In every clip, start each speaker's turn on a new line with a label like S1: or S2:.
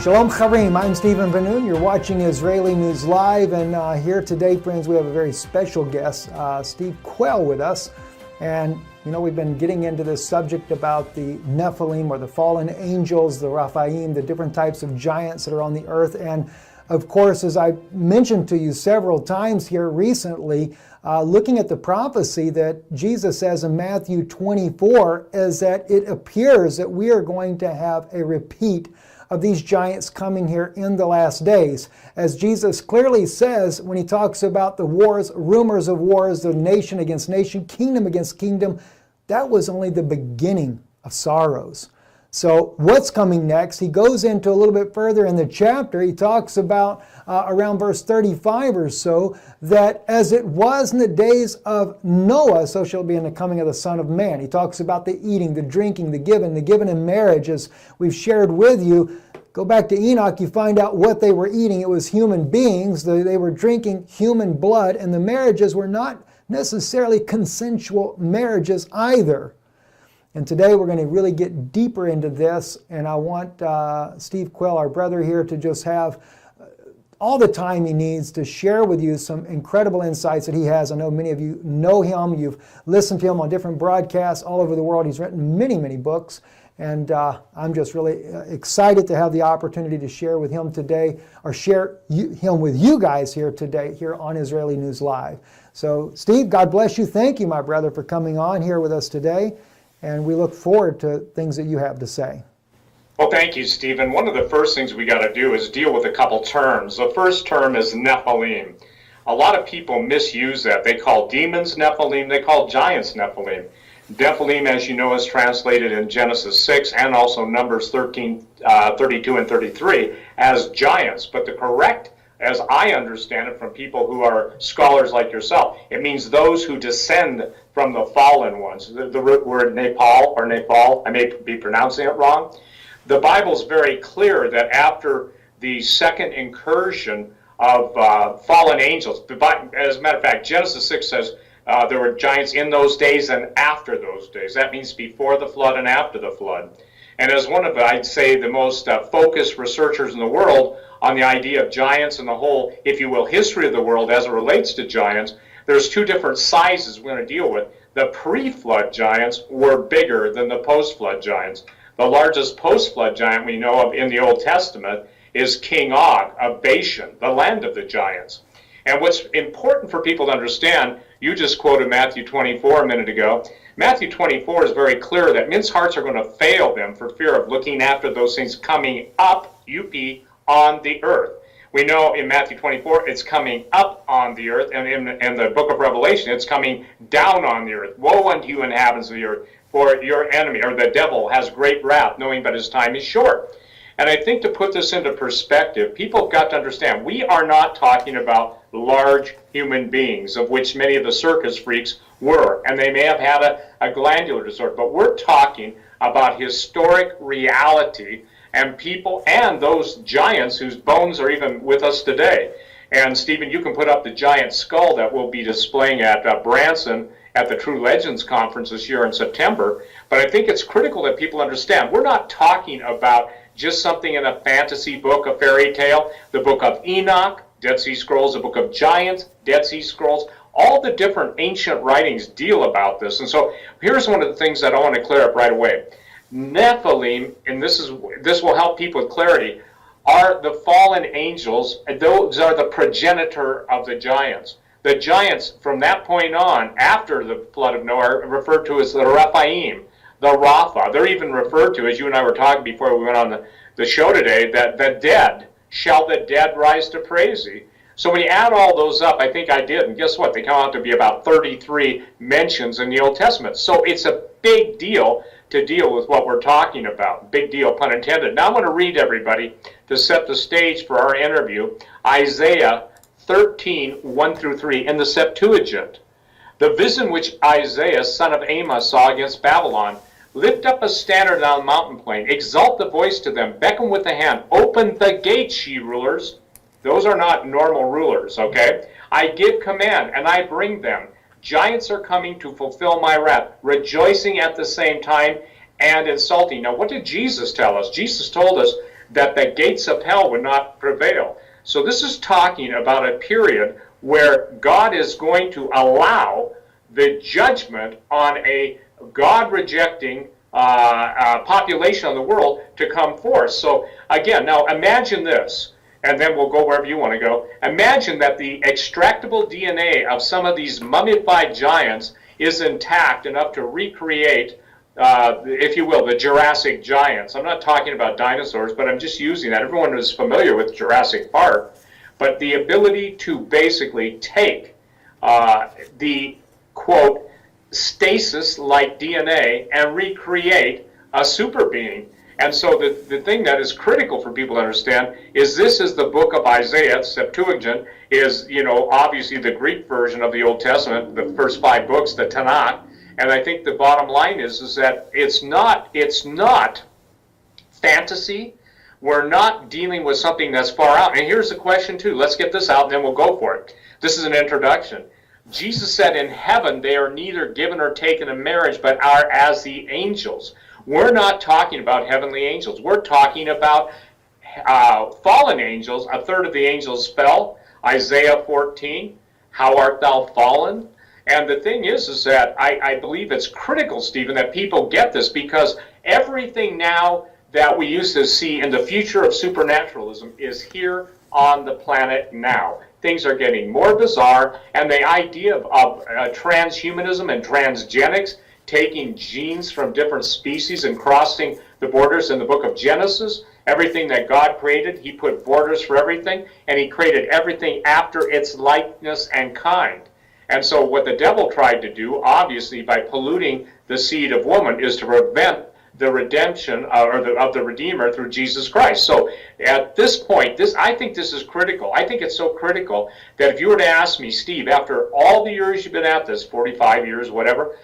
S1: Shalom Charim, I'm Stephen Ben-Nun. You're watching Israeli News Live, and here today, friends, we have a very special guest, Steve Quayle, with us. And you know, we've been getting into this subject about the Nephilim, or the fallen angels, the Raphaim, the different types of giants that are on the earth. And of course, as I mentioned to you several times here recently, looking at the prophecy that Jesus says in Matthew 24, is that it appears that we are going to have a repeat of these giants coming here in the last days. As Jesus clearly says when he talks about the wars, rumors of wars, the nation against nation, kingdom against kingdom, that was only the beginning of sorrows. So what's coming next? He goes into a little bit further in the chapter. He talks about around verse 35 or so, that as it was in the days of Noah, so shall it be in the coming of the Son of Man. He talks about the eating, the drinking, the giving in marriage, as we've shared with you. Go back to Enoch, you find out what they were eating. It was human beings. They were drinking human blood, and the marriages were not necessarily consensual marriages either. And today we're going to really get deeper into this, and I want Steve Quayle, our brother here, to just have all the time he needs to share with you some incredible insights that he has. I know many of you know him. You've listened to him on different broadcasts all over the world. He's written many, many books, and I'm just really excited to have the opportunity to share with him today, or share him with you guys here today, here on Israeli News Live. So, Steve, God bless you. Thank you, my brother, for coming on here with us today. And we look forward to things that you have to say.
S2: Well, thank you, Stephen. One of the first things we got to do is deal with a couple terms. The first term is Nephilim. A lot of people misuse that. They call demons Nephilim. They call giants Nephilim. Nephilim, as you know, is translated in Genesis 6 and also Numbers 13, 32 and 33 as giants. But the correct, as I understand it from people who are scholars like yourself, it means those who descend from the fallen ones. The root word Nepal or Nepal, I may be pronouncing it wrong. The Bible's very clear that after the second incursion of fallen angels, as a matter of fact, Genesis 6 says there were giants in those days and after those days. That means before the flood and after the flood. And as one of, I'd say, the most focused researchers in the world on the idea of giants and the whole, if you will, history of the world as it relates to giants, there's two different sizes we're going to deal with. The pre-flood giants were bigger than the post-flood giants. The largest post-flood giant we know of in the Old Testament is King Og of Bashan, the land of the giants. And what's important for people to understand, you just quoted Matthew 24 a minute ago. Matthew 24 is very clear that men's hearts are going to fail them for fear of looking after those things coming up, on the earth. We know in Matthew 24 it's coming up on the earth, and in the book of Revelation it's coming down on the earth. Woe unto you, inhabitants of the earth, for your enemy, or the devil, has great wrath, knowing but his time is short. And I think to put this into perspective, people have got to understand, we are not talking about large human beings, of which many of the circus freaks were, and they may have had a glandular disorder, but we're talking about historic reality and people and those giants whose bones are even with us today. And Stephen, you can put up the giant skull that we'll be displaying at Branson at the True Legends Conference this year in September. But I think it's critical that people understand we're not talking about just something in a fantasy book, a fairy tale. The book of Enoch, Dead Sea Scrolls, the book of Giants, Dead Sea Scrolls, all the different ancient writings deal about this. And so here's one of the things that I want to clear up right away. Nephilim, and this will help people with clarity, are the fallen angels, and those are the progenitor of the giants. The giants, from that point on, after the flood of Noah, are referred to as the Raphaim, the Rapha. They're even referred to, as you and I were talking before we went on the show today, that the dead, shall the dead rise to praise thee. So when you add all those up, I think I did, and guess what? They come out to be about 33 mentions in the Old Testament. So it's a big deal to deal with what we're talking about. Big deal, pun intended. Now I'm going to read, everybody, to set the stage for our interview, Isaiah 13, 1 through 3, in the Septuagint. The vision which Isaiah, son of Amos, saw against Babylon. Lift up a standard on the mountain plain. Exalt the voice to them. Beckon with the hand. Open the gates, ye rulers. Those are not normal rulers, okay? I give command, and I bring them. Giants are coming to fulfill my wrath, rejoicing at the same time and insulting. Now, what did Jesus tell us? Jesus told us that the gates of hell would not prevail. So this is talking about a period where God is going to allow the judgment on a God-rejecting population of the world to come forth. So again, now imagine this, and then we'll go wherever you want to go. Imagine that the extractable DNA of some of these mummified giants is intact enough to recreate, if you will, the Jurassic giants. I'm not talking about dinosaurs, but I'm just using that. Everyone is familiar with Jurassic Park. But the ability to basically take the, quote, stasis-like DNA and recreate a super being. And so the thing that is critical for people to understand is this is the book of Isaiah. Septuagint is, obviously the Greek version of the Old Testament, the first 5 books, the Tanakh. And I think the bottom line is that it's not fantasy. We're not dealing with something that's far out. And here's the question, too. Let's get this out, and then we'll go for it. This is an introduction. Jesus said in heaven they are neither given or taken in marriage, but are as the angels. We're not talking about heavenly angels. We're talking about fallen angels. A third of the angels fell. Isaiah 14, how art thou fallen? And the thing is that I believe it's critical, Stephen, that people get this, because everything now that we used to see in the future of supernaturalism is here on the planet now. Things are getting more bizarre, and the idea of transhumanism and transgenics, taking genes from different species and crossing the borders in the book of Genesis, everything that God created, he put borders for everything, and he created everything after its likeness and kind. And so what the devil tried to do, obviously by polluting the seed of woman, is to prevent the redemption of the Redeemer through Jesus Christ. So at this point, I think this is critical. I think it's so critical that if you were to ask me, Steve, after all the years you've been at this, 45 years, whatever,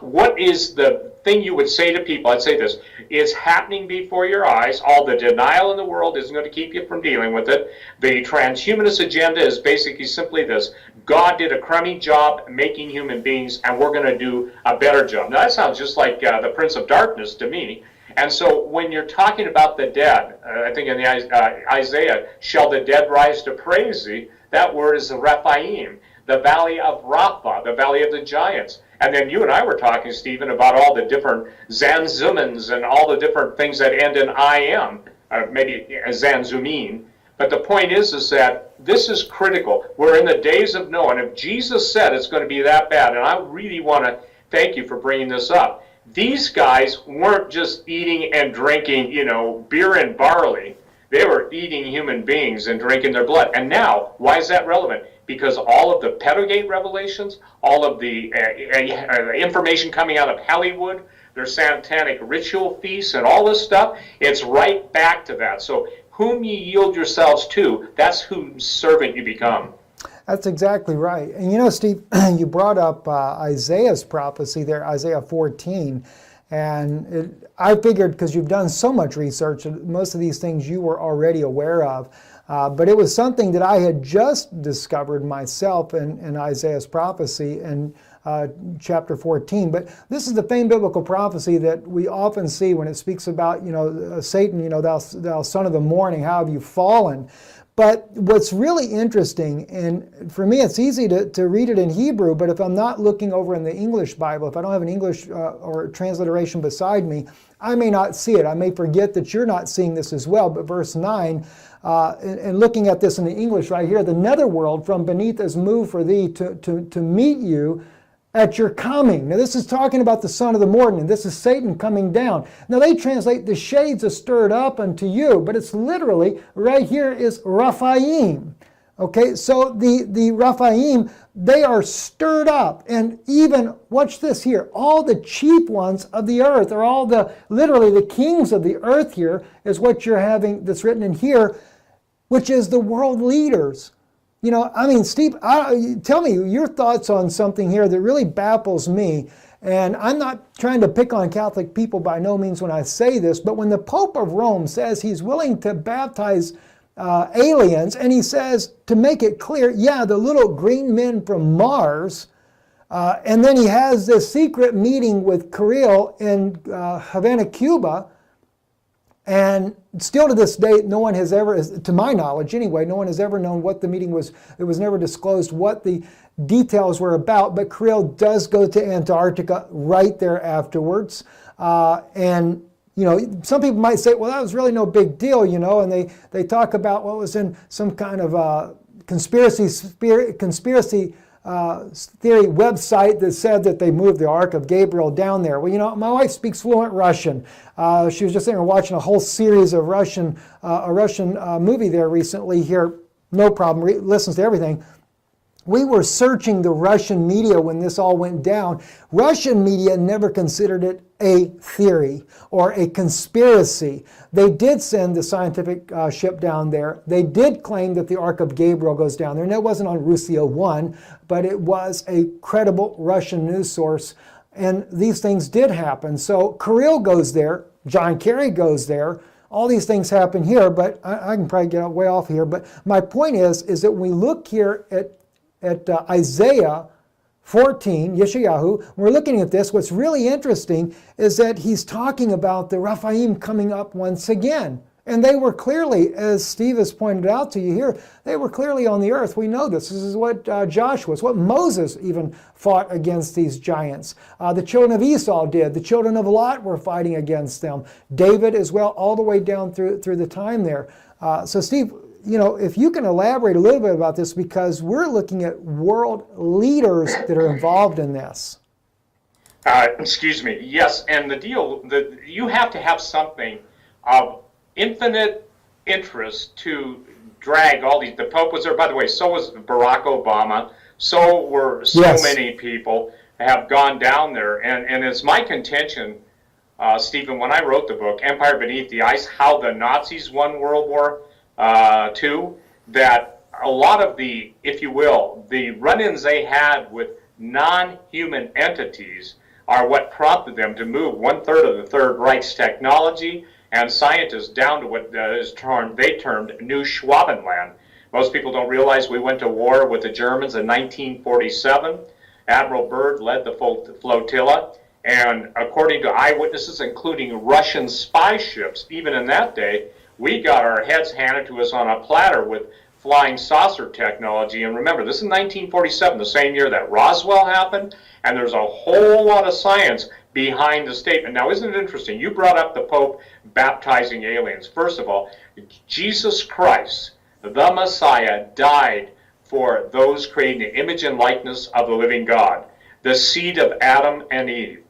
S2: what is the thing you would say to people? I'd say this: it's happening before your eyes. All the denial in the world isn't going to keep you from dealing with it. The transhumanist agenda is basically simply this: God did a crummy job making human beings, and we're going to do a better job. Now that sounds just like the Prince of Darkness to me. And so when you're talking about the dead, I think in the Isaiah, shall the dead rise to praise thee? That word is the Rephaim, the valley of Rapha, the valley of the giants. And then you and I were talking, Stephen, about all the different Zanzumans and all the different things that end in I-M, maybe Zanzumin. But the point is that this is critical. We're in the days of Noah. And if Jesus said it's going to be that bad, and I really want to thank you for bringing this up, these guys weren't just eating and drinking, beer and barley. They were eating human beings and drinking their blood. And now, why is that relevant? Because all of the Pedogate revelations, all of the information coming out of Hollywood, their satanic ritual feasts and all this stuff, it's right back to that. So whom ye yield yourselves to, that's whose servant you become.
S1: That's exactly right. And Steve, you brought up Isaiah's prophecy there, Isaiah 14. And I figured, because you've done so much research, most of these things you were already aware of. But it was something that I had just discovered myself in Isaiah's prophecy in chapter 14. But this is the famed biblical prophecy that we often see when it speaks about, Satan, thou son of the morning, how have you fallen? But what's really interesting, and for me it's easy to read it in Hebrew, but if I'm not looking over in the English Bible, if I don't have an English or transliteration beside me, I may not see it. I may forget that you're not seeing this as well. But verse 9, and looking at this in the English right here, the netherworld from beneath is moved for thee to meet you at your coming. Now this is talking about the son of the morning. This is Satan coming down. Now they translate the shades are stirred up unto you, but it's literally right here is Rephaim. Okay, so the Rephaim, they are stirred up, and even, watch this here, all the chief ones of the earth, or all literally the kings of the earth here, is what you're having that's written in here, which is the world leaders. Steve, tell me your thoughts on something here that really baffles me. And I'm not trying to pick on Catholic people by no means when I say this, but when the Pope of Rome says he's willing to baptize aliens, and he says, to make it clear, the little green men from Mars, and then he has this secret meeting with Quayle in Havana, Cuba, And still to this day, no one has ever, to my knowledge anyway, no one has ever known what the meeting was. It was never disclosed what the details were about, but Quayle does go to Antarctica right there afterwards. And some people might say, well, that was really no big deal, and they talk about what was in some kind of conspiracy theory website that said that they moved the Ark of Gabriel down there. Well, my wife speaks fluent Russian. She was just sitting there watching a whole series of a Russian movie there recently here. No problem, listens to everything. We were searching the Russian media when this all went down. Russian media never considered it a theory or a conspiracy. They did send the scientific ship down there. They did claim that the Ark of Gabriel goes down there. And that wasn't on Russia 1, but it was a credible Russian news source. And these things did happen. So Quayle goes there. John Kerry goes there. All these things happen here, but I can probably get way off here. But my point is that when we look here at Isaiah 14, Yeshayahu, we're looking at this. What's really interesting is that he's talking about the Rephaim coming up once again. And they were clearly, as Steve has pointed out to you here, they were clearly on the earth. We know this. This is what Joshua, it's what Moses even fought against these giants. The children of Esau did. The children of Lot were fighting against them. David as well, all the way down through the time there. So Steve, if you can elaborate a little bit about this, because we're looking at world leaders that are involved in this.
S2: Excuse me. Yes, and the deal that you have to have something of infinite interest to drag all these. The Pope was there, by the way. So was Barack Obama. So were so many people have gone down there, and it's my contention, Stephen, when I wrote the book Empire Beneath the Ice, how the Nazis won World War II, that a lot of the, if you will, the run-ins they had with non-human entities are what prompted them to move 1/3 of the Third Reich's technology and scientists down to what they termed New Schwabenland. Most people don't realize we went to war with the Germans in 1947. Admiral Byrd led the flotilla, and according to eyewitnesses, including Russian spy ships, even in that day, we got our heads handed to us on a platter with flying saucer technology. And remember, this is 1947, the same year that Roswell happened, and there's a whole lot of science behind the statement. Now, isn't it interesting? You brought up the Pope baptizing aliens. First of all, Jesus Christ, the Messiah, died for those creating the image and likeness of the living God, the seed of Adam and Eve.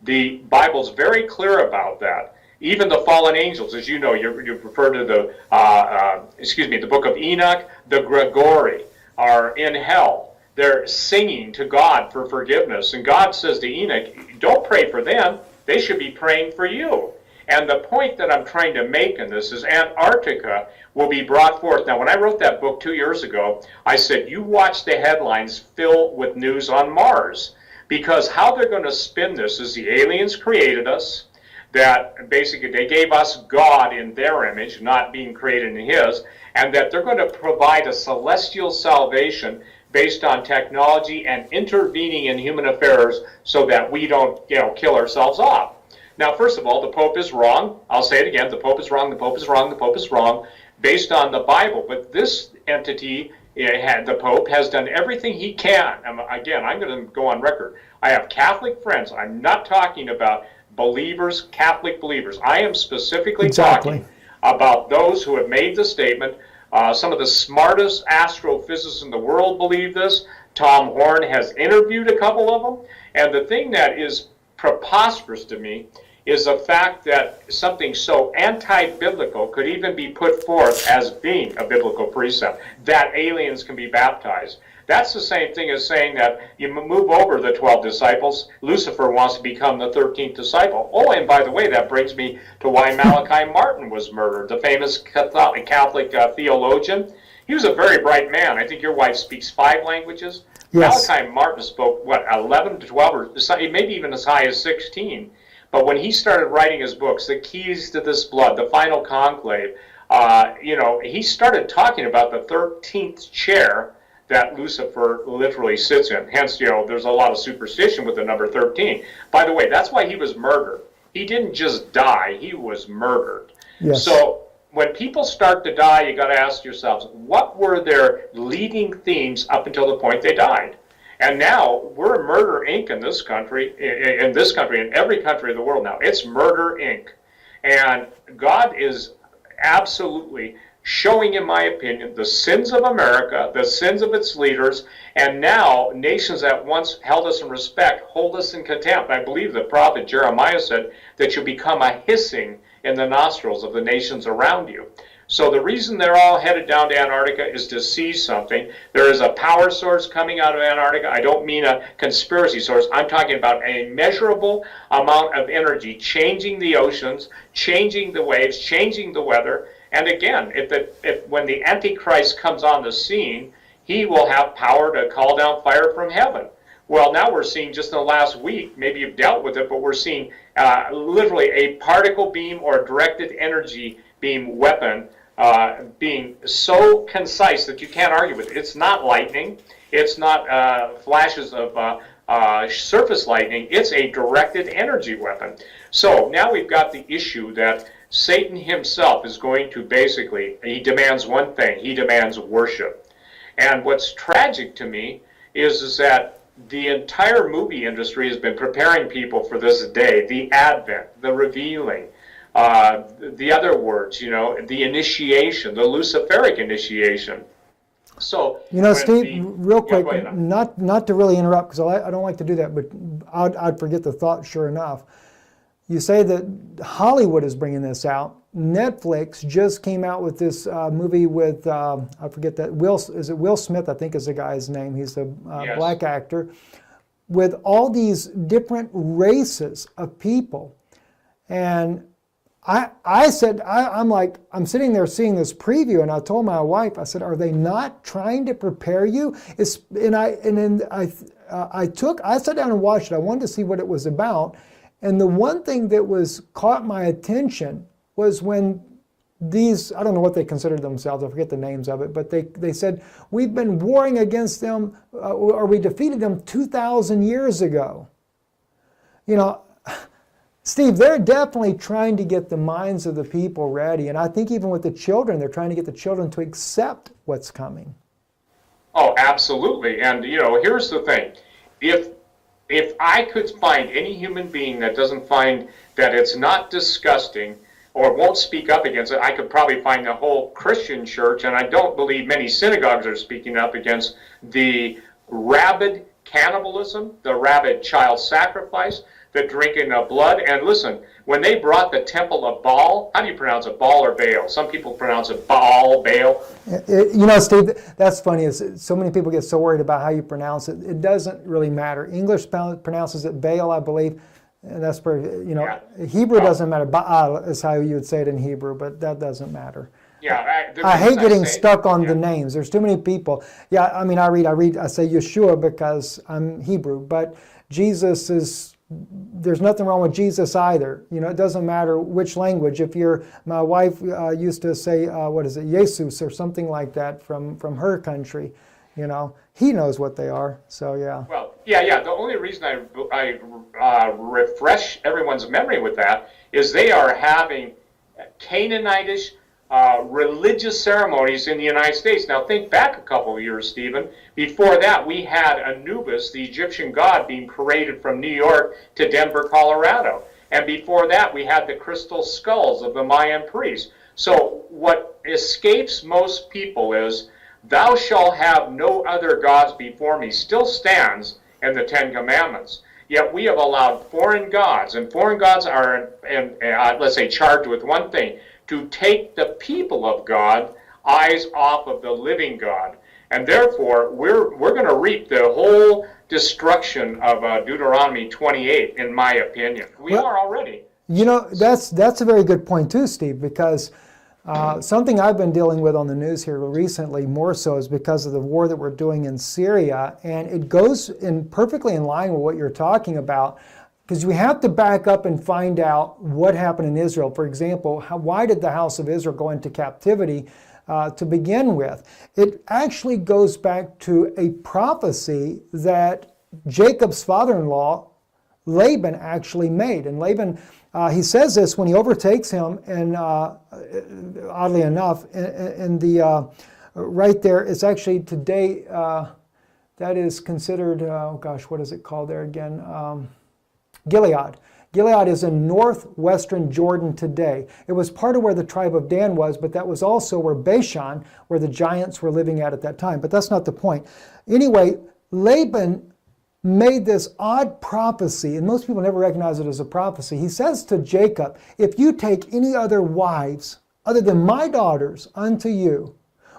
S2: The Bible's very clear about that. Even the fallen angels, as you know, you refer to the book of Enoch, the Gregory, are in hell. They're singing to God for forgiveness. And God says to Enoch, don't pray for them. They should be praying for you. And the point that I'm trying to make in this is Antarctica will be brought forth. Now, when I wrote that book 2 years ago, I said, you watch the headlines fill with news on Mars. Because how they're going to spin this is the aliens created us, that basically they gave us God in their image, not being created in his, and that they're going to provide a celestial salvation based on technology and intervening in human affairs so that we don't, kill ourselves off. Now, first of all, the Pope is wrong. I'll say it again. The Pope is wrong. The Pope is wrong. The Pope is wrong based on the Bible. But this entity, the Pope, has done everything he can. Again, I'm going to go on record. I have Catholic friends. I'm not talking about believers, Catholic believers. I am specifically talking about those who have made the statement. Some of the smartest astrophysicists in the world believe this. Tom Horn has interviewed a couple of them. And the thing that is preposterous to me is the fact that something so anti-biblical could even be put forth as being a biblical precept, that aliens can be baptized. That's the same thing as saying that you move over the 12 disciples, Lucifer wants to become the 13th disciple. Oh, and by the way, that brings me to why Malachi Martin was murdered, the famous Catholic theologian. He was a very bright man. I think your wife speaks 5 languages. Yes. Malachi Martin spoke, 11 to 12, or maybe even as high as 16. But when he started writing his books, The Keys to This Blood, The Final Conclave, he started talking about the 13th chair that Lucifer literally sits in. Hence, there's a lot of superstition with the number 13. By the way, that's why he was murdered. He didn't just die, he was murdered.
S1: Yes.
S2: So when people start to die, you got to ask yourselves, what were their leading themes up until the point they died? And now we're Murder Inc. in this country, in every country of the world now. It's Murder Inc. And God is absolutely showing, in my opinion, the sins of America, the sins of its leaders, and now nations that once held us in respect hold us in contempt. I believe the prophet Jeremiah said that you become a hissing in the nostrils of the nations around you. So the reason they're all headed down to Antarctica is to see something. There is a power source coming out of Antarctica. I don't mean a conspiracy source. I'm talking about a measurable amount of energy changing the oceans, changing the waves, changing the weather. And again, when the Antichrist comes on the scene, he will have power to call down fire from heaven. Well, now we're seeing, just in the last week, maybe you've dealt with it, but we're seeing literally a particle beam or directed energy beam weapon being so concise that you can't argue with it. It's not lightning. It's not flashes of surface lightning. It's a directed energy weapon. So now we've got the issue that Satan himself is going to he demands one thing. He demands worship. And what's tragic to me is that the entire movie industry has been preparing people for this day, the advent, the revealing, the other words, the initiation, the Luciferic initiation. So,
S1: Steve, real quick, not to really interrupt, because I don't like to do that, but I'd forget the thought, sure enough. You say that Hollywood is bringing this out. Netflix just came out with this movie with, I forget that, Will Smith, I think is the guy's name. He's a
S2: yes.
S1: black actor, with all these different races of people. And I said, I'm sitting there seeing this preview, and I told my wife, I said, are they not trying to prepare you? I sat down and watched it. I wanted to see what it was about. And the one thing that caught my attention was when these, I don't know what they considered themselves, I forget the names of it, but they said, we've been warring against them, or we defeated them 2,000 years ago. Steve, they're definitely trying to get the minds of the people ready. And I think even with the children, they're trying to get the children to accept what's coming.
S2: Oh, absolutely. And, here's the thing. If I could find any human being that doesn't find that it's not disgusting or won't speak up against it, I could probably find the whole Christian church, and I don't believe many synagogues are speaking up against the rabid cannibalism, the rabid child sacrifice, the drinking of blood. And listen, when they brought the temple of Baal, how do you pronounce it, Baal or Baal? Some people pronounce it Baal, Baal.
S1: Steve, that's funny. Is so many people get so worried about how you pronounce it. It doesn't really matter. English pronounces it Baal, I believe. And that's yeah. Hebrew doesn't matter. Baal is how you would say it in Hebrew, but that doesn't matter.
S2: Yeah,
S1: I hate getting stuck on the names. There's too many people. Yeah, I mean, I say Yeshua because I'm Hebrew, but Jesus is. There's nothing wrong with Jesus either. It doesn't matter which language. My wife used to say, Jesus or something like that from her country. He knows what they are. So yeah.
S2: Well, yeah. The only reason I refresh everyone's memory with that is they are having Canaanitish religious ceremonies in the United States. Now think back a couple of years, Stephen. Before that, we had Anubis, the Egyptian god, being paraded from New York to Denver, Colorado. And before that, we had the crystal skulls of the Mayan priests. So what escapes most people is, thou shalt have no other gods before me, still stands in the Ten Commandments. Yet we have allowed foreign gods, and foreign gods are, let's say, charged with one thing: to take the people of God eyes off of the living God. And therefore, we're going to reap the whole destruction of Deuteronomy 28, in my opinion. We are already.
S1: That's a very good point too, Steve, because something I've been dealing with on the news here recently, more so, is because of the war that we're doing in Syria. And it goes perfectly in line with what you're talking about, because we have to back up and find out what happened in Israel. For example, why did the house of Israel go into captivity to begin with? It actually goes back to a prophecy that Jacob's father-in-law, Laban, actually made. And Laban He says this when he overtakes him, and oddly enough, in the right there, it's actually today, that is considered, oh gosh, what is it called there again? Gilead. Gilead is in northwestern Jordan today. It was part of where the tribe of Dan was, but that was also where Bashan, where the giants were living at that time. But that's not the point. Anyway, Laban made this odd prophecy, and most people never recognize it as a prophecy. He says to Jacob, if you take any other wives other than my daughters unto you,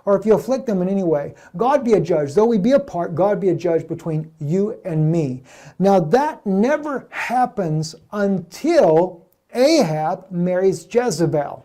S1: or if you afflict them in any way, God be a judge. Though we be apart, God be a judge between you and me. Now that never happens until Ahab marries Jezebel.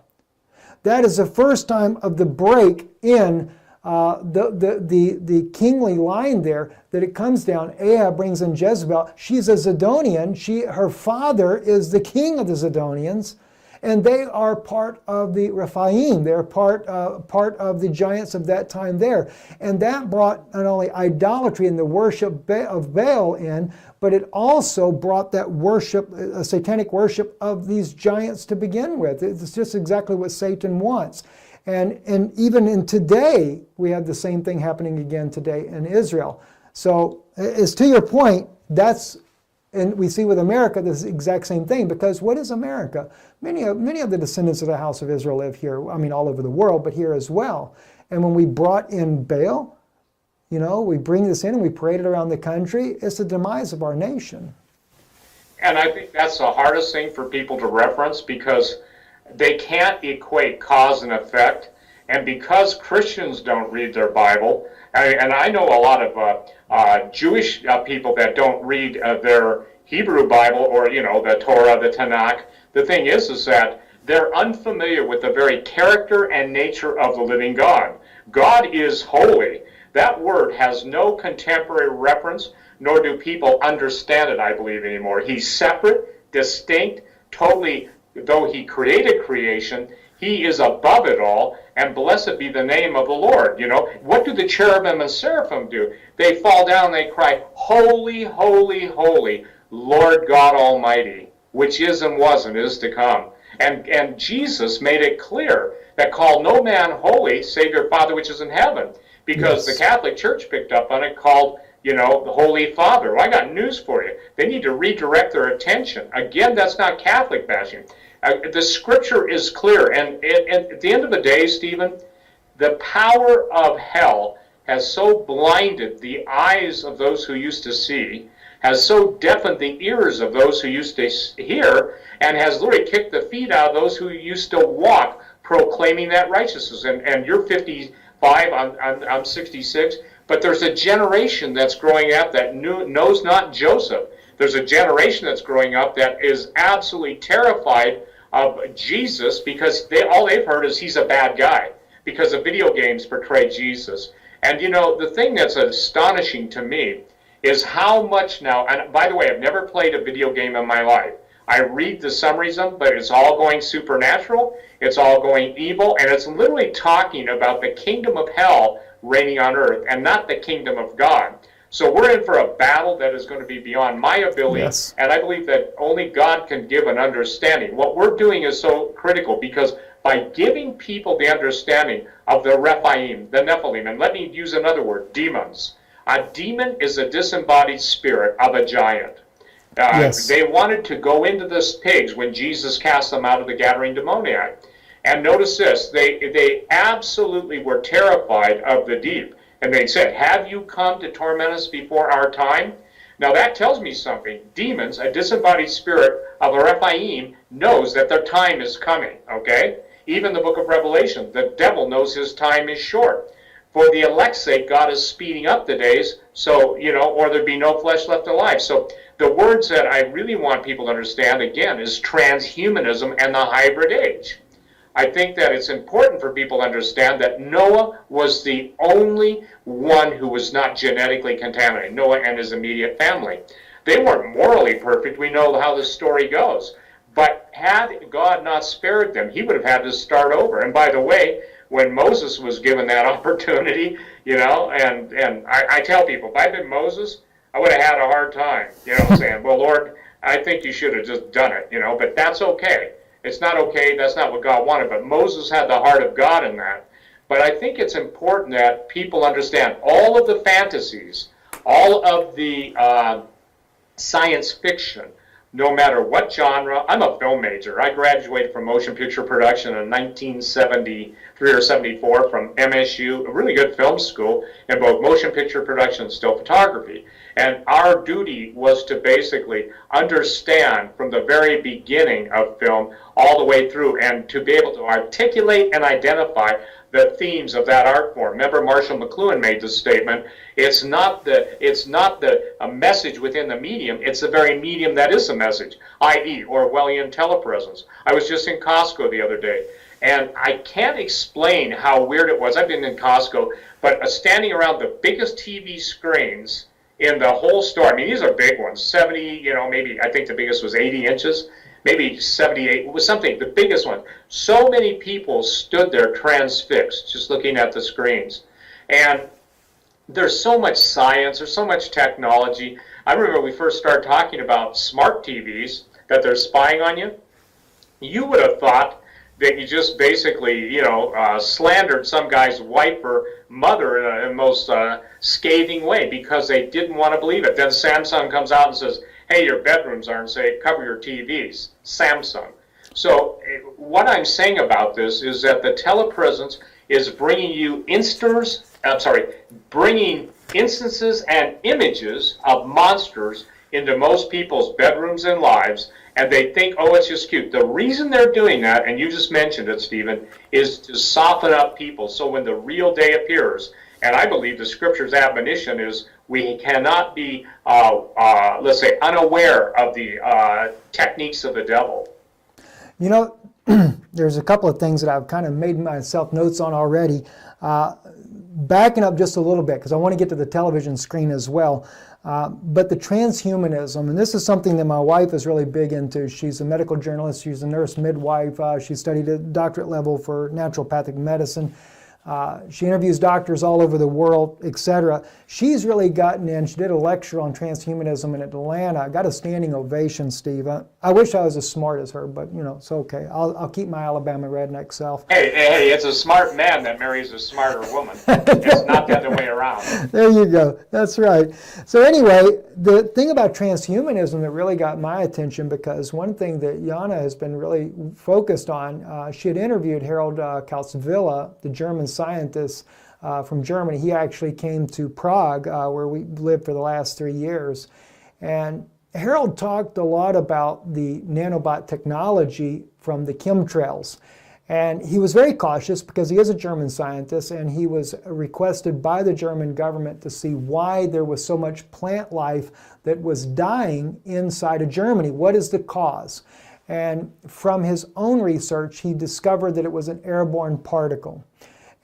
S1: That is the first time of the break in the kingly line there, that it comes down. Ahab brings in Jezebel. She's a Zidonian. Her father is the king of the Zidonians, and they are part of the Rephaim. They're part of the giants of that time there. And that brought not only idolatry and the worship of Baal in, but it also brought that worship, satanic worship of these giants to begin with. It's just exactly what Satan wants. And even in today, we have the same thing happening again today in Israel. So as to your point, and we see with America this exact same thing, because what is America? Many of the descendants of the house of Israel live here, I mean all over the world, but here as well. And when we brought in Baal, we bring this in and we parade it around the country, it's the demise of our nation.
S2: And I think that's the hardest thing for people to reference, because they can't equate cause and effect. And because Christians don't read their Bible, and I know a lot of Jewish people that don't read their Hebrew Bible, or the Torah, the Tanakh. The thing is that they're unfamiliar with the very character and nature of the living God. God is holy. That word has no contemporary reference, nor do people understand it, I believe, anymore. He's separate, distinct, totally, though he created creation, he is above it all, and blessed be the name of the Lord. What do the cherubim and seraphim do? They fall down and they cry, holy, holy, holy, Lord God Almighty, which is and was and is to come. And Jesus made it clear that call no man holy, save your Father which is in heaven, because the Catholic Church picked up on it, called the Holy Father. Well, I got news for you. They need to redirect their attention. Again, that's not Catholic bashing. The Scripture is clear, and at the end of the day, Stephen, the power of hell has so blinded the eyes of those who used to see, has so deafened the ears of those who used to hear, and has literally kicked the feet out of those who used to walk proclaiming that righteousness. And you're 55, I'm 66, but there's a generation that's growing up that knows not Joseph. There's a generation that's growing up that is absolutely terrified of Jesus, because all they've heard is he's a bad guy, because the video games portray Jesus. And the thing that's astonishing to me is how much now, and by the way, I've never played a video game in my life. I read the summaries of them, but it's all going supernatural, it's all going evil, and it's literally talking about the kingdom of hell reigning on earth and not the kingdom of God. So we're in for a battle that is going to be beyond my ability, and I believe that only God can give an understanding. What we're doing is so critical, because by giving people the understanding of the Rephaim, the Nephilim, and let me use another word, demons. A demon is a disembodied spirit of a giant. They wanted to go into the pigs when Jesus cast them out of the Gadarene demoniac. And notice this, they absolutely were terrified of the deep. And they said, have you come to torment us before our time? Now that tells me something. Demons, a disembodied spirit of a Rephaim, knows that their time is coming, okay? Even the book of Revelation, the devil knows his time is short. For the elect's sake, God is speeding up the days, so, or there'd be no flesh left alive. So the words that I really want people to understand, again, is transhumanism and the hybrid age. I think that it's important for people to understand that Noah was the only one who was not genetically contaminated, Noah and his immediate family. They weren't morally perfect. We know how the story goes. But had God not spared them, he would have had to start over. And by the way, when Moses was given that opportunity, and I tell people, if I'd been Moses, I would have had a hard time, saying, well, Lord, I think you should have just done it, but that's okay. It's not okay. That's not what God wanted. But Moses had the heart of God in that. But I think it's important that people understand all of the fantasies, all of the science fiction, no matter what genre. I'm a film major. I graduated from motion picture production in 1973 or 74 from MSU, a really good film school in both motion picture production and still photography. And our duty was to basically understand from the very beginning of film all the way through and to be able to articulate and identify the themes of that art form. Remember, Marshall McLuhan made this statement: it's not a message within the medium, it's the very medium that is the message, i.e. Orwellian telepresence. I was just in Costco the other day, and I can't explain how weird it was. I've been in Costco, but standing around the biggest TV screens in the whole store. I mean, these are big ones, 70, maybe, I think the biggest was 80 inches. Maybe 78, it was something, the biggest one. So many people stood there transfixed, just looking at the screens. And there's so much science, there's so much technology. I remember when we first started talking about smart TVs, that they're spying on you. You would have thought that you just basically, slandered some guy's wife or mother in a most scathing way because they didn't want to believe it. Then Samsung comes out and says, hey, your bedrooms aren't safe, cover your TVs. Samsung. So what I'm saying about this is that the telepresence is bringing bringing instances and images of monsters into most people's bedrooms and lives, and they think, oh, it's just cute. The reason they're doing that, and you just mentioned it, Stephen, is to soften up people. So when the real day appears, and I believe the Scripture's admonition is we cannot be, let's say, unaware of the techniques of the devil.
S1: There's a couple of things that I've kind of made myself notes on already. Backing up just a little bit, because I want to get to the television screen as well. But the transhumanism, and this is something that my wife is really big into. She's a medical journalist. She's a nurse midwife. She studied at doctorate level for naturopathic medicine. She interviews doctors all over the world, etc. She's really gotten in. She did a lecture on transhumanism in Atlanta. Got a standing ovation, Steve. I wish I was as smart as her, but it's okay. I'll keep my Alabama redneck self.
S2: Hey, it's a smart man that marries a smarter woman. It's not the other way around.
S1: There you go. That's right. So anyway, the thing about transhumanism that really got my attention, because one thing that Jana has been really focused on, she had interviewed Harold Kausvilla, the German scientist from Germany. He actually came to Prague, where we lived for the last 3 years. And Harold talked a lot about the nanobot technology from the chemtrails. And he was very cautious because he is a German scientist, and he was requested by the German government to see why there was so much plant life that was dying inside of Germany. What is the cause? And from his own research, he discovered that it was an airborne particle.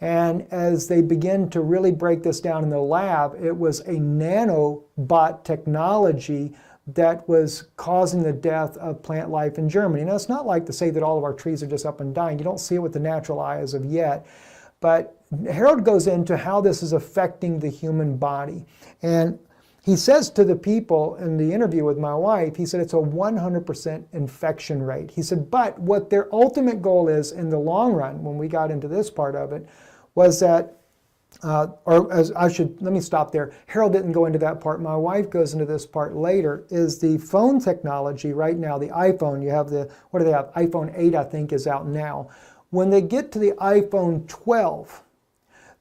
S1: And as they begin to really break this down in the lab, it was a nanobot technology that was causing the death of plant life in Germany. Now, it's not like to say that all of our trees are just up and dying. You don't see it with the natural eye as of yet. But Harold goes into how this is affecting the human body. And he says to the people in the interview with my wife, he said it's a 100% infection rate. He said, but what their ultimate goal is in the long run, when we got into this part of it, was that, let me stop there. Harold didn't go into that part. My wife goes into this part later, is the phone technology right now, the iPhone. You have what do they have? iPhone 8, I think, is out now. When they get to the iPhone 12,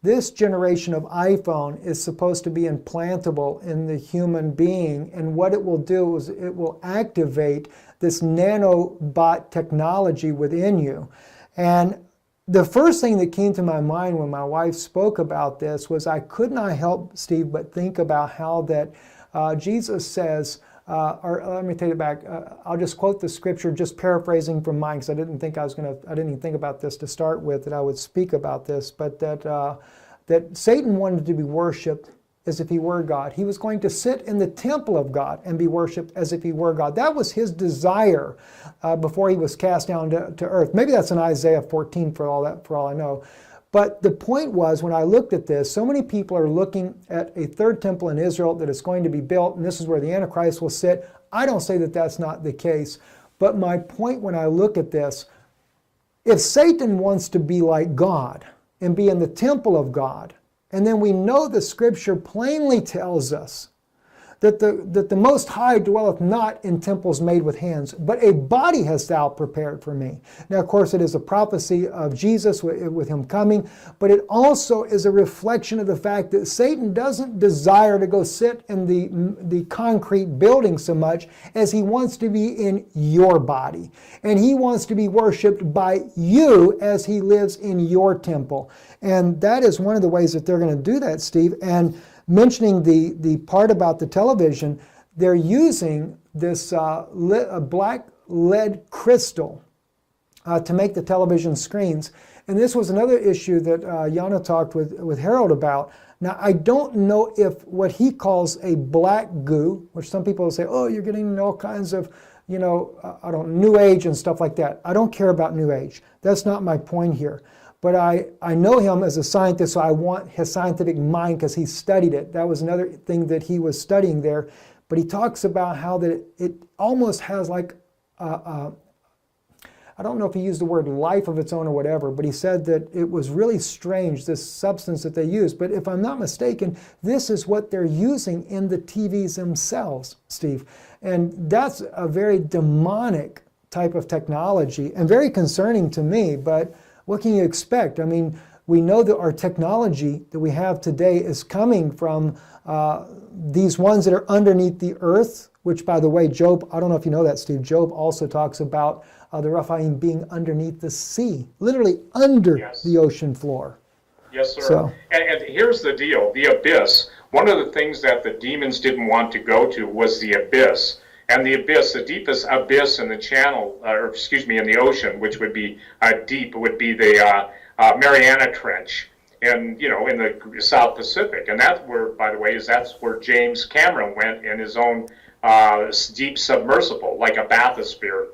S1: this generation of iPhone is supposed to be implantable in the human being, and what it will do is it will activate this nanobot technology within you. And the first thing that came to my mind when my wife spoke about this was I could not help, Steve, but think about how that Jesus says, or let me take it back. I'll just quote the scripture, just paraphrasing from mine, because I didn't even think about this to start with, that I would speak about this, but that Satan wanted to be worshipped as if he were God. He was going to sit in the temple of God and be worshipped as if he were God. That was his desire before he was cast down to earth. Maybe that's in Isaiah 14 for all I know. But the point was, when I looked at this, so many people are looking at a third temple in Israel that is going to be built, and this is where the Antichrist will sit. I don't say that that's not the case. But my point when I look at this, if Satan wants to be like God and be in the temple of God, and then we know the scripture plainly tells us that the Most High dwelleth not in temples made with hands, but a body hast thou prepared for me. Now, of course, it is a prophecy of Jesus with him coming, but it also is a reflection of the fact that Satan doesn't desire to go sit in the concrete building so much as he wants to be in your body. And he wants to be worshiped by you as he lives in your temple. And that is one of the ways that they're going to do that, Steve. And mentioning the part about the television, they're using this black lead crystal to make the television screens. And this was another issue that Yana talked with Harold about. Now, I don't know if what he calls a black goo, which some people say, oh, you're getting into all kinds of, New Age and stuff like that. I don't care about New Age. That's not my point here. But I know him as a scientist, so I want his scientific mind because he studied it. That was another thing that he was studying there. But he talks about how that it almost has like, I don't know if he used the word life of its own or whatever, but he said that it was really strange, this substance that they use. But if I'm not mistaken, this is what they're using in the TVs themselves, Steve. And that's a very demonic type of technology and very concerning to me, but what can you expect? I mean, we know that our technology that we have today is coming from these ones that are underneath the earth, which, by the way, Job, I don't know if you know that, Steve, Job also talks about the Rephaim being underneath the sea, literally under the ocean floor.
S2: Yes, sir. So, and here's the deal, the abyss. One of the things that the demons didn't want to go to was the abyss. And the abyss, the deepest abyss in the channel, in the ocean, which would be deep, would be the Mariana Trench, in the South Pacific. And that's where, by the way, that's where James Cameron went in his own deep submersible, like a bathysphere.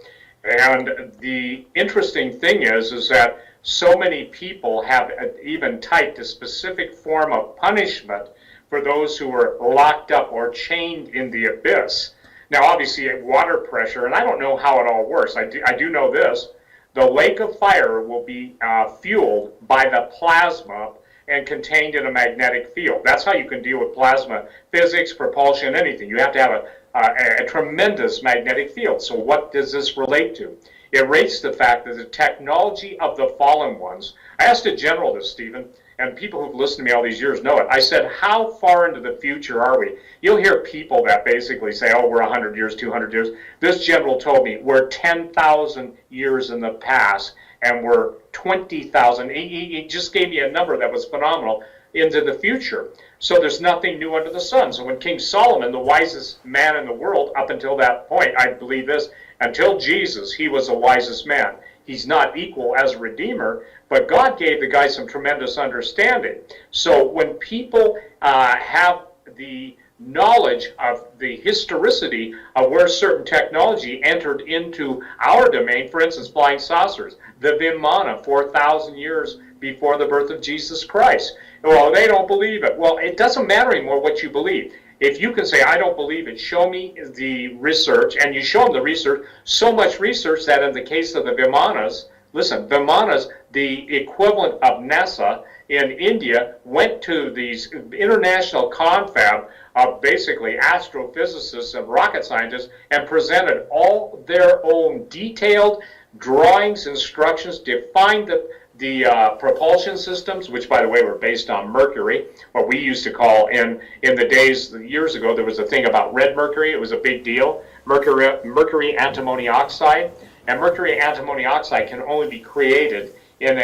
S2: And the interesting thing is that so many people have even typed a specific form of punishment for those who were locked up or chained in the abyss. Now, obviously, water pressure, and I don't know how it all works. I do know this. The lake of fire will be fueled by the plasma and contained in a magnetic field. That's how you can deal with plasma physics, propulsion, anything. You have to have a tremendous magnetic field. So what does this relate to? It relates to the fact that the technology of the fallen ones, I asked a general this, Stephen, and people who've listened to me all these years know it. I said, how far into the future are we? You'll hear people that basically say, oh, we're 100 years, 200 years. This general told me we're 10,000 years in the past, and we're 20,000. He just gave me a number that was phenomenal into the future. So there's nothing new under the sun. So when King Solomon, the wisest man in the world, up until that point, I believe this, until Jesus, he was the wisest man. He's not equal as a redeemer, but God gave the guy some tremendous understanding. So when people have the knowledge of the historicity of where certain technology entered into our domain, for instance, flying saucers, the Vimana, 4,000 years before the birth of Jesus Christ. Well, they don't believe it. Well, it doesn't matter anymore what you believe. If you can say, I don't believe it, show me the research, and you show them the research, so much research that in the case of the Vimanas, listen, Vimanas, the equivalent of NASA in India, went to these international confab of basically astrophysicists and rocket scientists and presented all their own detailed drawings, instructions, defined the propulsion systems, which, by the way, were based on mercury, what we used to call in the days, years ago, there was a thing about red mercury. It was a big deal. Mercury antimony oxide. And mercury antimony oxide can only be created in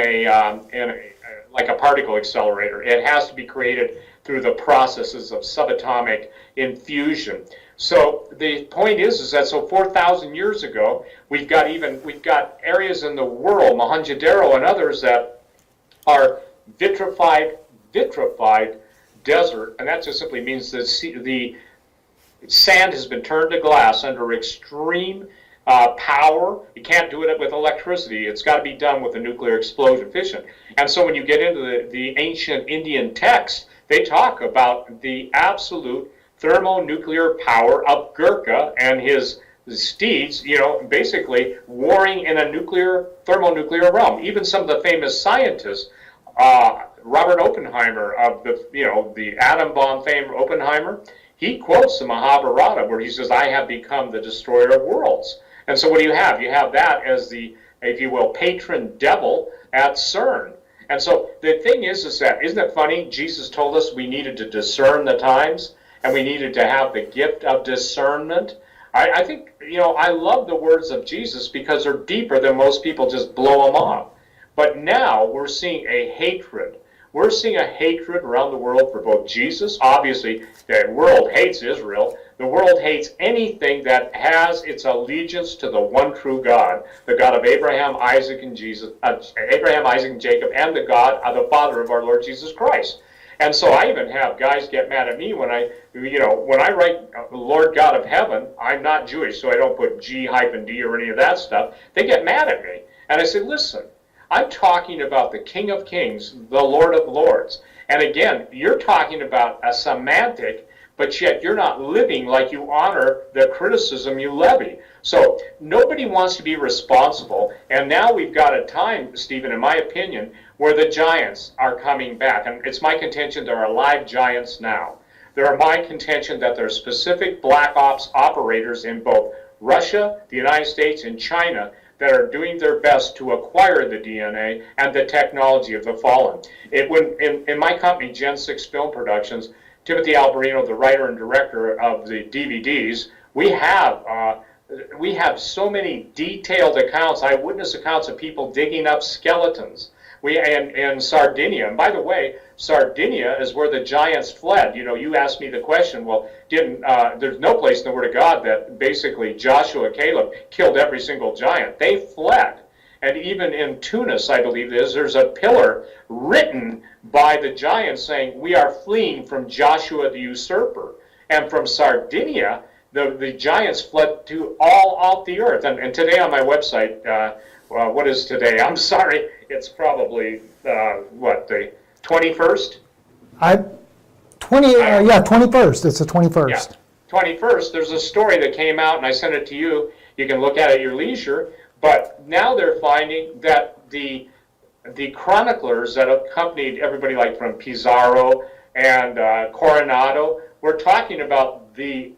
S2: like a particle accelerator. It has to be created through the processes of subatomic infusion. So the point is that 4,000 years ago, we've got areas in the world, Mohenjo-Daro and others, that are vitrified desert, and that just simply means that the sand has been turned to glass under extreme power. You can't do it with electricity. It's got to be done with a nuclear explosion fission. And so when you get into the ancient Indian texts, they talk about the absolute thermonuclear power of Gurkha and his steeds, basically warring in a thermonuclear realm. Even some of the famous scientists, Robert Oppenheimer of the atom bomb fame, Oppenheimer, he quotes the Mahabharata where he says, "I have become the destroyer of worlds." And so what do you have? You have that as the, if you will, patron devil at CERN. And so the thing is that, isn't it funny? Jesus told us we needed to discern the times and we needed to have the gift of discernment. I think, I love the words of Jesus because they're deeper than most people just blow them off. But now we're seeing a hatred. We're seeing a hatred around the world for both Jesus. Obviously, the world hates Israel. The world hates anything that has its allegiance to the one true God, the God of Abraham, Isaac, and Abraham, Isaac, and Jacob, and the God of the Father of our Lord Jesus Christ. And so I even have guys get mad at me when I write Lord God of Heaven. I'm not Jewish, so I don't put G-D or any of that stuff. They get mad at me. And I say, listen, I'm talking about the King of Kings, the Lord of Lords. And again, you're talking about a semantic, but yet you're not living like you honor the criticism you levy. So nobody wants to be responsible. And now we've got a time, Stephen, in my opinion, where the giants are coming back. And it's my contention there are live giants now. There are my contention that there are specific black ops operators in both Russia, the United States, and China that are doing their best to acquire the DNA and the technology of the fallen. In my company, Gen 6 Film Productions, Timothy Alberino, the writer and director of the DVDs, we have so many detailed accounts, eyewitness accounts of people digging up skeletons. In Sardinia, and by the way, Sardinia is where the giants fled. You asked me the question, well, there's no place in the Word of God that basically Joshua and Caleb killed every single giant. They fled. And even in Tunis, I believe there's a pillar written by the giants saying, we are fleeing from Joshua the usurper. And from Sardinia, the giants fled to all off the earth. And today on my website, what is today? I'm sorry, it's probably, the 21st?
S1: 21st. It's the 21st.
S2: Yeah, 21st. There's a story that came out, and I sent it to you. You can look at it at your leisure. But now they're finding that the chroniclers that accompanied everybody, like from Pizarro and Coronado, were talking about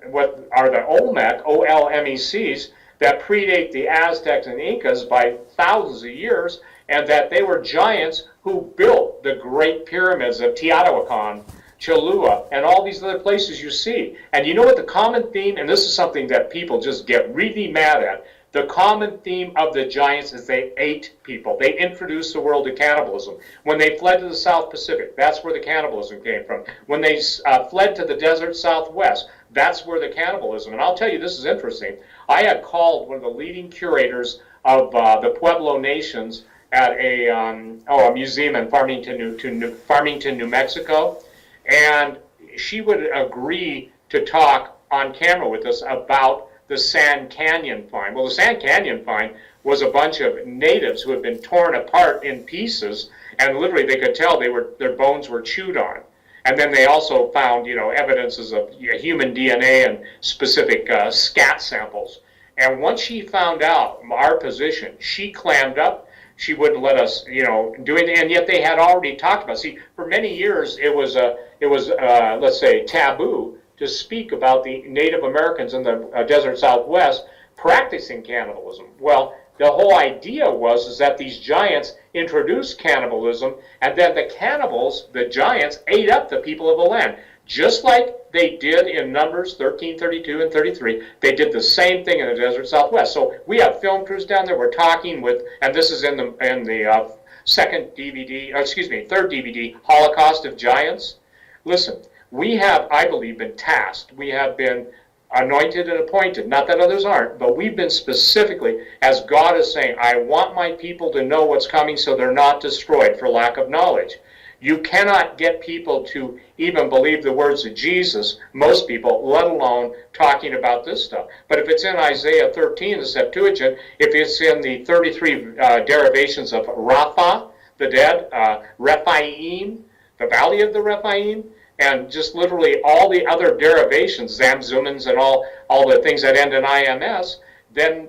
S2: what are the Olmec, OLMECs, that predate the Aztecs and Incas by thousands of years, and that they were giants who built the great pyramids of Teotihuacan, Cholula, and all these other places you see. And you know what the common theme, and this is something that people just get really mad at, the common theme of the giants is they ate people. They introduced the world to cannibalism. When they fled to the South Pacific, that's where the cannibalism came from. When they fled to the desert Southwest, that's where the cannibalism. And I'll tell you, this is interesting. I had called one of the leading curators of the Pueblo Nations at a museum in Farmington, New Mexico, and she would agree to talk on camera with us about the Sand Canyon find. Well, the Sand Canyon find was a bunch of natives who had been torn apart in pieces, and literally they could tell their bones were chewed on. And then they also found, evidences of human DNA and specific scat samples. And once she found out our position, she clammed up. She wouldn't let us, do it. And yet they had already talked about. See, for many years it was let's say, taboo to speak about the Native Americans in the desert Southwest practicing cannibalism. Well, the whole idea was that these giants introduced cannibalism, and then the cannibals, the giants, ate up the people of the land. Just like they did in Numbers 13, 32, and 33, they did the same thing in the desert Southwest. So we have film crews down there. We're talking with, and this is in the third DVD, Holocaust of Giants. Listen, we have, I believe, been tasked. We have been anointed and appointed. Not that others aren't, but we've been specifically, as God is saying, I want my people to know what's coming so they're not destroyed for lack of knowledge. You cannot get people to even believe the words of Jesus, most people, let alone talking about this stuff. But if it's in Isaiah 13, the Septuagint, if it's in the 33 derivations of Rapha, the dead, Rephaim, the valley of the Rephaim, and just literally all the other derivations, Zamzumans and all the things that end in IMS, then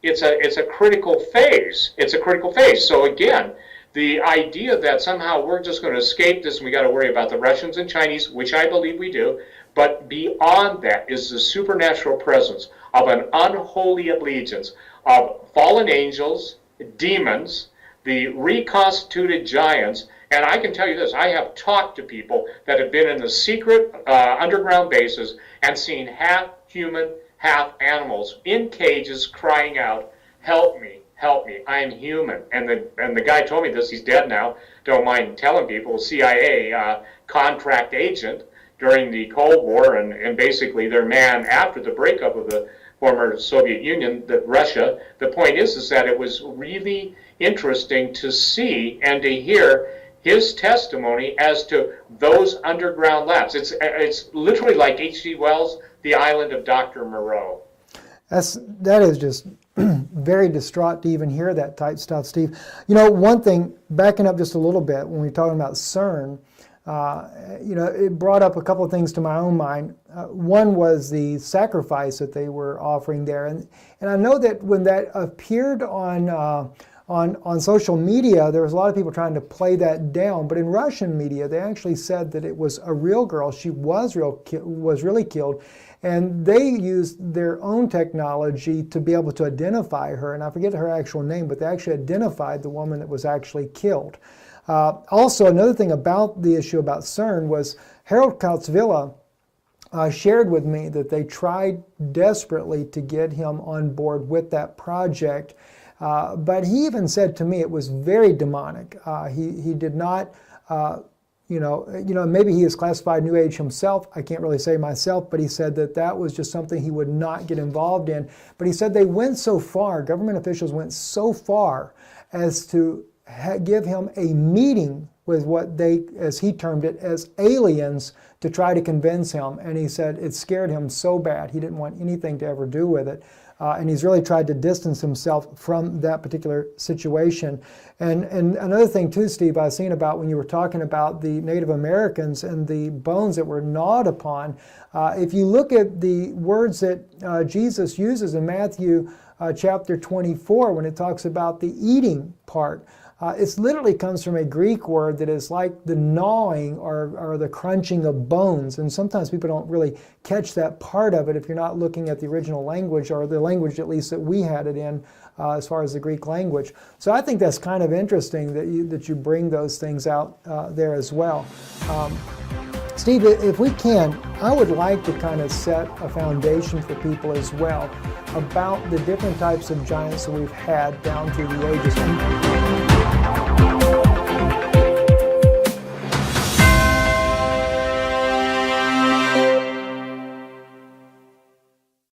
S2: it's a critical phase. It's a critical phase. So again, the idea that somehow we're just going to escape this and we got to worry about the Russians and Chinese, which I believe we do, but beyond that is the supernatural presence of an unholy allegiance of fallen angels, demons, the reconstituted giants. And I can tell you this, I have talked to people that have been in the secret underground bases and seen half human, half animals in cages crying out, help me, help me, I am human. And the guy told me this, he's dead now, don't mind telling people, CIA contract agent during the Cold War, and basically their man after the breakup of the former Soviet Union, Russia. The point is that it was really interesting to see and to hear his testimony as to those underground labs. It's literally like H.G. Wells' The Island of Dr. Moreau.
S1: That is just very distraught to even hear that type stuff, Steve. You know, one thing, backing up just a little bit, when we're talking about CERN, it brought up a couple of things to my own mind. One was the sacrifice that they were offering there, and I know that when that appeared on social media, there was a lot of people trying to play that down. But in Russian media, they actually said that it was a real girl. She was really killed, and they used their own technology to be able to identify her. And I forget her actual name, but they actually identified the woman that was actually killed. Also, another thing about the issue about CERN was Harold Kautzvilla shared with me that they tried desperately to get him on board with that project, but he even said to me it was very demonic. He did not, maybe he is classified New Age himself. I can't really say myself, but he said that was just something he would not get involved in. But he said they went so far, government officials went so far as to give him a meeting with what they, as he termed it, as aliens to try to convince him. And he said it scared him so bad he didn't want anything to ever do with it. And he's really tried to distance himself from that particular situation. And another thing too, Steve, I was seeing about when you were talking about the Native Americans and the bones that were gnawed upon, if you look at the words that Jesus uses in Matthew chapter 24, when it talks about the eating part, it literally comes from a Greek word that is like the gnawing or the crunching of bones. And sometimes people don't really catch that part of it if you're not looking at the original language, or the language at least that we had it in as far as the Greek language. So I think that's kind of interesting that you bring those things out there as well. Steve, if we can, I would like to kind of set a foundation for people as well about the different types of giants that we've had down through the ages.